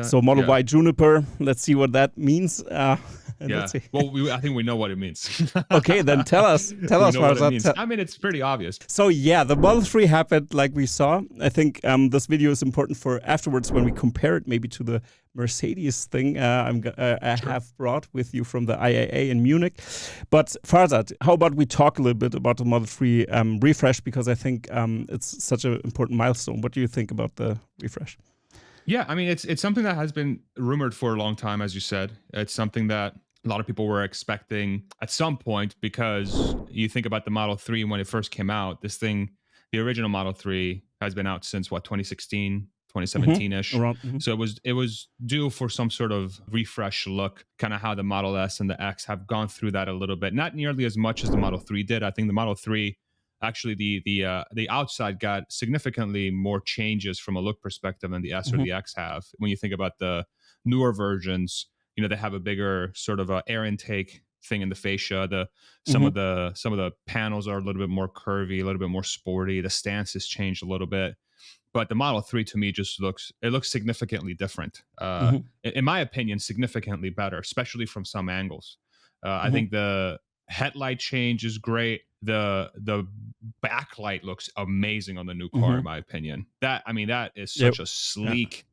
So Model Y Juniper, let's see what that means. Let's see. Well, I think we know what it means. Okay, then tell us, Farzad. I mean, it's pretty obvious. So yeah, the Model 3 happened like we saw. I think this video is important for afterwards when we compare it maybe to the Mercedes thing I have brought with you from the IAA in Munich. But Farzad, how about we talk a little bit about the Model 3 refresh, because I think it's such an important milestone. What do you think about the refresh? Yeah, I mean, it's something that has been rumored for a long time, as you said. It's something that a lot of people were expecting at some point, because you think about the Model 3 when it first came out. This thing, the original Model 3, has been out since 2016, 2017-ish. So it was due for some sort of refresh look, kind of how the Model S and the X have gone through that a little bit. Not nearly as much as the Model 3 did. I think the Model 3, actually the outside got significantly more changes from a look perspective than the S or the X have. When you think about the newer versions, they have a bigger sort of air intake thing in the fascia. Some of the panels are a little bit more curvy, a little bit more sporty. The stance has changed a little bit. But the Model 3 to me just looks significantly different. In my opinion, significantly better, especially from some angles. I think the headlight change is great. The backlight looks amazing on the new car, in my opinion. That is such a sleek,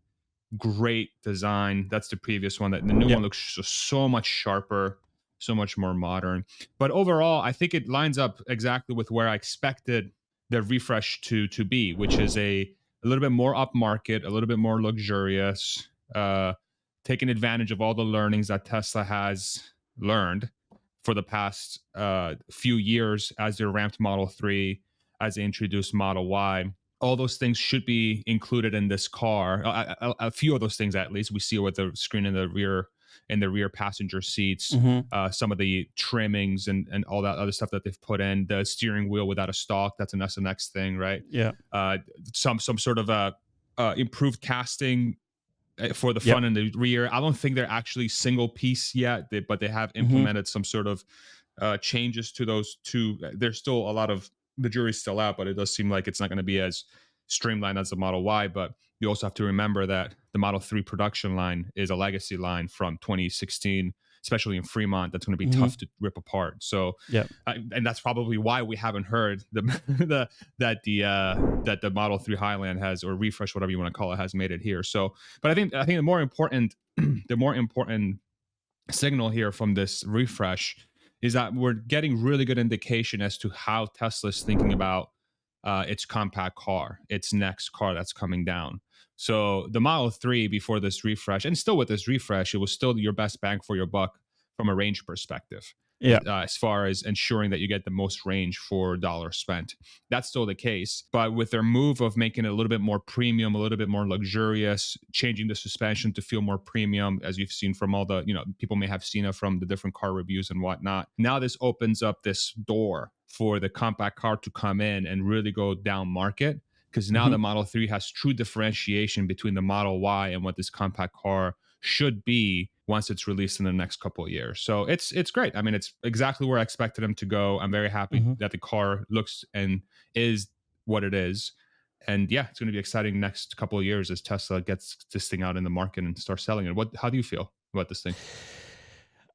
great design. That's the previous one. The new one looks so much sharper, so much more modern. But overall, I think it lines up exactly with where I expected the refresh to be, which is a little bit more upmarket, a little bit more luxurious, taking advantage of all the learnings that Tesla has learned for the past few years as they ramped Model 3, as they introduced Model Y. All those things should be included in this car. A few of those things, at least. We see it with the screen in the rear passenger seats, some of the trimmings and all that other stuff that they've put in. The steering wheel without a stalk, that's an SNX thing, right? Yeah. Some sort of improved casting for the front and the rear. I don't think they're actually single piece yet, but they have implemented some sort of changes to those two. There's still a lot of, the jury's still out, but it does seem like it's not going to be as streamlined as the Model Y. But you also have to remember that the Model 3 production line is a legacy line from 2016, especially in Fremont. That's going to be tough to rip apart. So, and that's probably why we haven't heard that the Model 3 Highland has, or refresh, whatever you want to call it, has made it here. So, but I think the more important signal here from this refresh is that we're getting really good indication as to how Tesla's thinking about its compact car, its next car that's coming down. So the Model 3 before this refresh, and still with this refresh, it was still your best bang for your buck from a range perspective. As far as ensuring that you get the most range for dollar spent. That's still the case. But with their move of making it a little bit more premium, a little bit more luxurious, changing the suspension to feel more premium, as you've seen from all the, people may have seen it from the different car reviews and whatnot. Now this opens up this door for the compact car to come in and really go down market, because now the Model 3 has true differentiation between the Model Y and what this compact car should be once it's released in the next couple of years. So it's great. I mean, it's exactly where I expected them to go. I'm very happy that the car looks and is what it is. And yeah, it's going to be exciting next couple of years as Tesla gets this thing out in the market and starts selling it. How do you feel about this thing?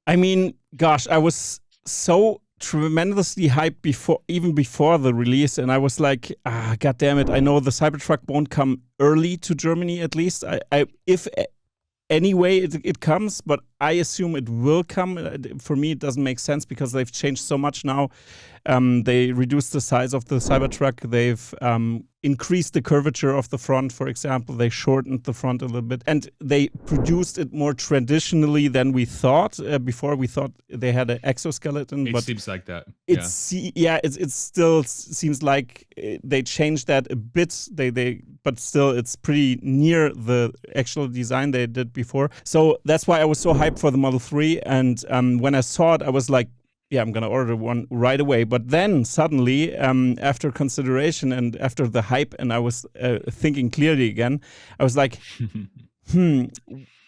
I mean, gosh, I was so tremendously hyped before the release, and I was like, god damn it, I know the Cybertruck won't come early to Germany, at least. If anyway it comes, but I assume it will come. For me, it doesn't make sense because they've changed so much now. They reduced the size of the Cybertruck. They've increased the curvature of the front, for example. They shortened the front a little bit. And they produced it more traditionally than we thought. Before, we thought they had an exoskeleton. It seems like that. It still seems like they changed that a bit. But still, it's pretty near the actual design they did before. So that's why I was so hyped for the Model 3. And when I saw it, I was like, yeah, I'm going to order one right away. But then suddenly, after consideration and after the hype, and I was thinking clearly again, I was like,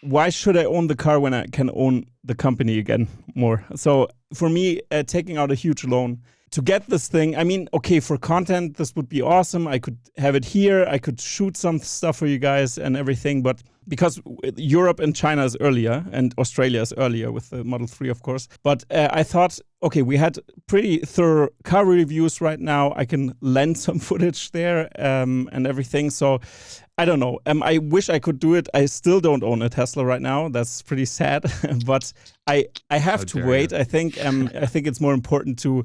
why should I own the car when I can own the company again more? So for me, taking out a huge loan to get this thing, I mean, okay, for content, this would be awesome. I could have it here. I could shoot some stuff for you guys and everything. But because Europe and China is earlier and Australia is earlier with the Model 3, of course. But I thought, okay, we had pretty thorough car reviews right now. I can lend some footage there and everything. So I don't know. I wish I could do it. I still don't own a Tesla right now. That's pretty sad. But I have to wait. I think it's more important to.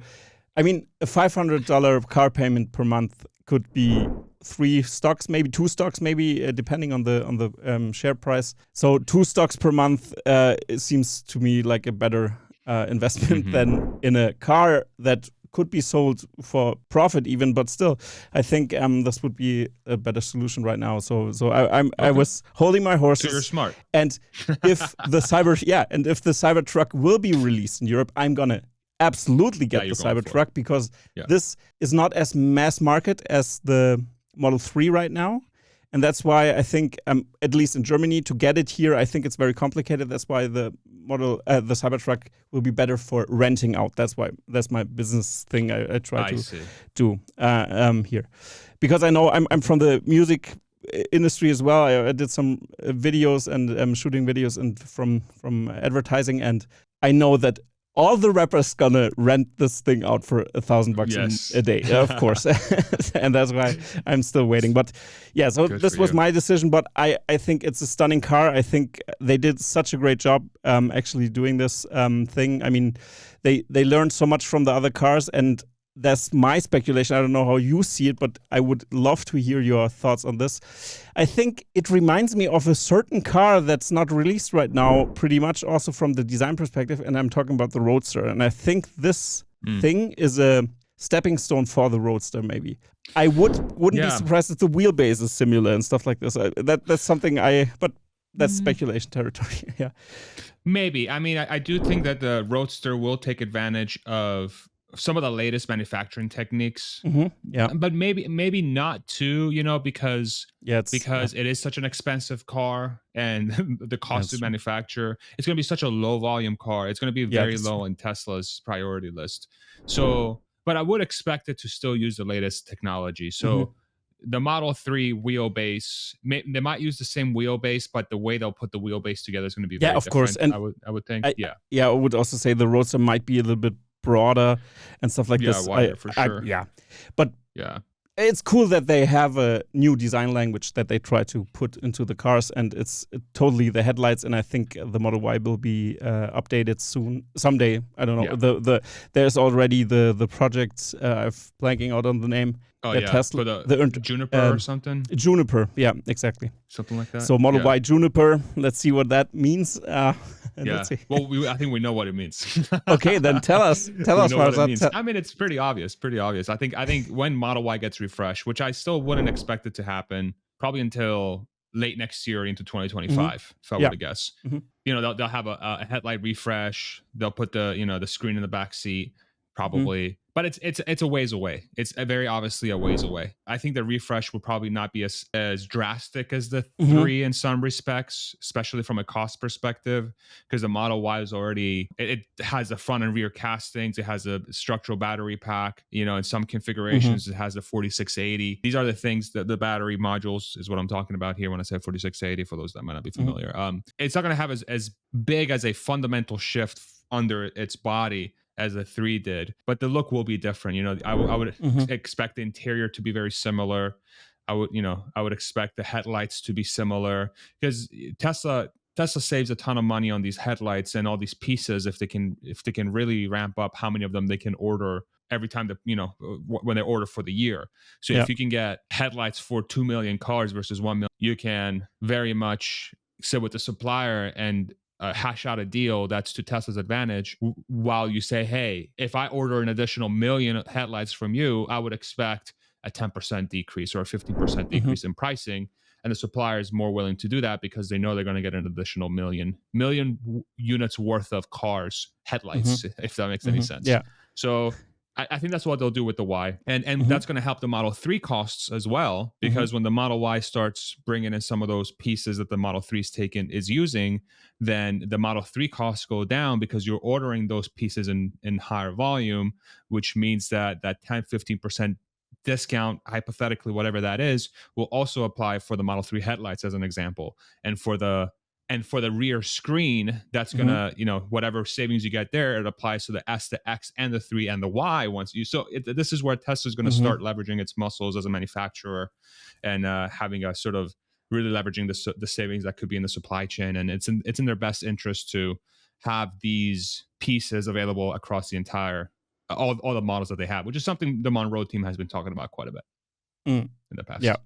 I mean, a $500 car payment per month could be 3 stocks, maybe 2 stocks, maybe depending on the share price. So 2 stocks per month it seems to me like a better investment than in a car that could be sold for profit even, but still, I think this would be a better solution right now. So I was holding my horses. So you're smart. And if the Cybertruck will be released in Europe, I'm gonna absolutely get the Cybertruck because this is not as mass market as the Model 3 right now. And that's why I think, at least in Germany, to get it here, I think it's very complicated. That's why the Cybertruck will be better for renting out. That's my business thing I try to do here. Because I know I'm from the music industry as well. I did some videos and shooting videos and from advertising, and I know that all the rappers gonna rent this thing out for $1,000 a day, of course, and that's why I'm still waiting. But yeah, so this was my decision. But I think it's a stunning car. I think they did such a great job actually doing this thing. I mean, they learned so much from the other cars, and that's my speculation. I don't know how you see it, but I would love to hear your thoughts on this. I think it reminds me of a certain car that's not released right now, pretty much also from the design perspective, and I'm talking about the Roadster. And I think this thing is a stepping stone for the Roadster, maybe. I wouldn't be surprised if the wheelbase is similar and stuff like this. That's something but that's speculation territory. Yeah. Maybe. I mean, I do think that the Roadster will take advantage of some of the latest manufacturing techniques, but maybe not too, because it is such an expensive car and the cost to manufacture. It's going to be such a low volume car. It's going to be very low in Tesla's priority list. So, but I would expect it to still use the latest technology. So the Model 3 wheelbase, they might use the same wheelbase, but the way they'll put the wheelbase together is going to be very different. Course. And I would think. I would also say the Roadster might be a little bit broader and stuff like this. Wider, for sure. But it's cool that they have a new design language that they try to put into the cars, and it's totally the headlights. And I think the Model Y will be updated someday. I don't know. There's already the project. I'm blanking out on the name. Tesla, for the Juniper or something. Juniper, yeah, exactly. Something like that. So Model Y Juniper. Let's see what that means. Well, I think we know what it means. Okay, then tell us, Farzad. I mean, it's pretty obvious. I think when Model Y gets refreshed, which I still wouldn't expect it to happen, probably until late next year into 2025, if I were to guess. They'll have a headlight refresh. They'll put the screen in the back seat, probably. But it's a ways away. It's very obviously a ways away. I think the refresh will probably not be as drastic as the 3 in some respects, especially from a cost perspective, because the Model Y is already, it has the front and rear castings. It has a structural battery pack. In some configurations, it has the 4680. These are the things that the battery modules is what I'm talking about here when I say 4680, for those that might not be familiar. It's not going to have as big as a fundamental shift under its body as the 3 did, but the look will be different. I would expect the interior to be very similar. I would expect the headlights to be similar, because Tesla saves a ton of money on these headlights and all these pieces if they can really ramp up how many of them they can order every time that when they order for the year. So if you can get headlights for 2 million cars versus 1 million, you can very much sit with the supplier and hash out a deal that's to Tesla's advantage, while you say, hey, if I order an additional 1 million headlights from you, I would expect a 10% decrease or a 15% decrease in pricing. And the supplier is more willing to do that because they know they're going to get an additional million units worth of cars headlights, if that makes any sense. So I think that's what they'll do with the Y, and Mhm. that's going to help the Model 3 costs as well, because when the Model Y starts bringing in some of those pieces that the Model 3's is using, then the Model 3 costs go down because you're ordering those pieces in higher volume, which means that 10-15% discount, hypothetically, whatever that is, will also apply for the Model 3 headlights as an example, and for the rear screen, that's Mhm. gonna, whatever savings you get there, it applies to the S, the X, and the 3 and the Y. This is where Tesla's going to Mhm. start leveraging its muscles as a manufacturer, and having a sort of really leveraging the savings that could be in the supply chain. And it's in their best interest to have these pieces available across the entire all the models that they have, which is something the Monroe team has been talking about quite a bit Mm. in the past. Yeah.